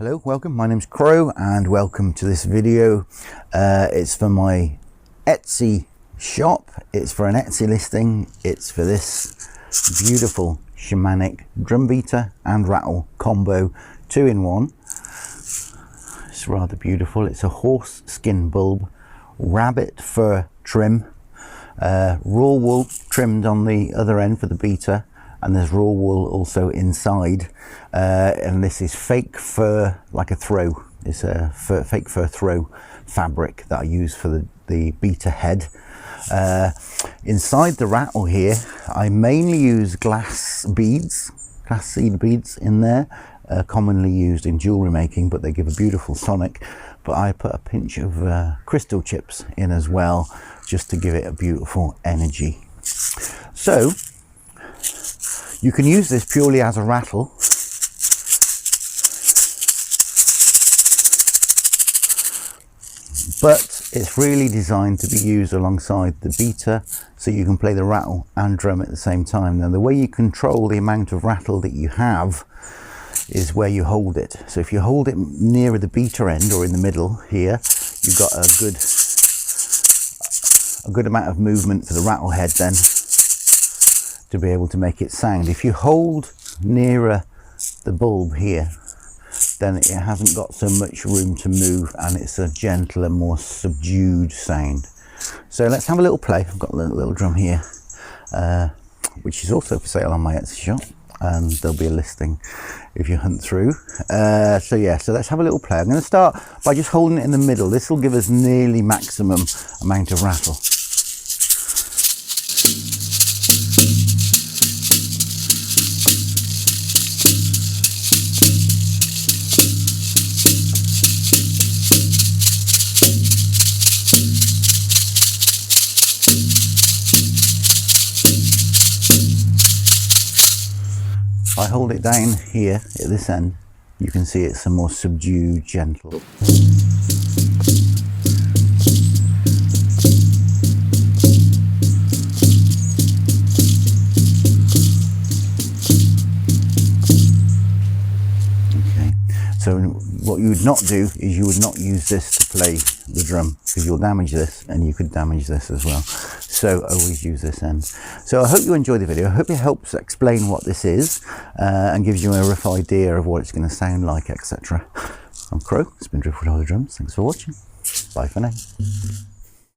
Hello, welcome. My name's Crow and welcome to this video. It's for my Etsy shop. It's for an Etsy listing. It's for this beautiful shamanic drum beater and rattle combo 2-in-1. It's rather beautiful. It's a horse skin bulb, rabbit fur trim, raw wool trimmed on the other end for the beater, and there's raw wool also inside, and this is fake fur, like a throw. It's a fake fur throw fabric that I use for the beater head. Inside the rattle here, I mainly use glass beads, glass seed beads in there, commonly used in jewelry making, but they give a beautiful sonic. But I put a pinch of crystal chips in as well, just to give it a beautiful energy. So you can use this purely as a rattle, but it's really designed to be used alongside the beater, so you can play the rattle and drum at the same time. Now, the way you control the amount of rattle that you have is where you hold it. So if you hold it nearer the beater end or in the middle here, you've got a good amount of movement for the rattle head then to be able to make it sound. If you hold nearer the bulb here, then it hasn't got so much room to move, and it's a gentler, more subdued sound. So let's have a little play. I've got a little drum here, which is also for sale on my Etsy shop, and there'll be a listing if you hunt through. So let's have a little play. I'm going to start by just holding it in the middle. This will give us nearly maximum amount of rattle. If I hold it down here at this end, you can see it's a more subdued, gentle. Okay, so what you would not do is you would not use this to play the drum, because you'll damage this and you could damage this as well. So always use this end. So I hope you enjoy the video. I hope it helps explain what this is and gives you a rough idea of what it's going to sound like, etc. I'm Crow, it's been Driftwood Hollow Drums. Thanks for watching. Bye for now.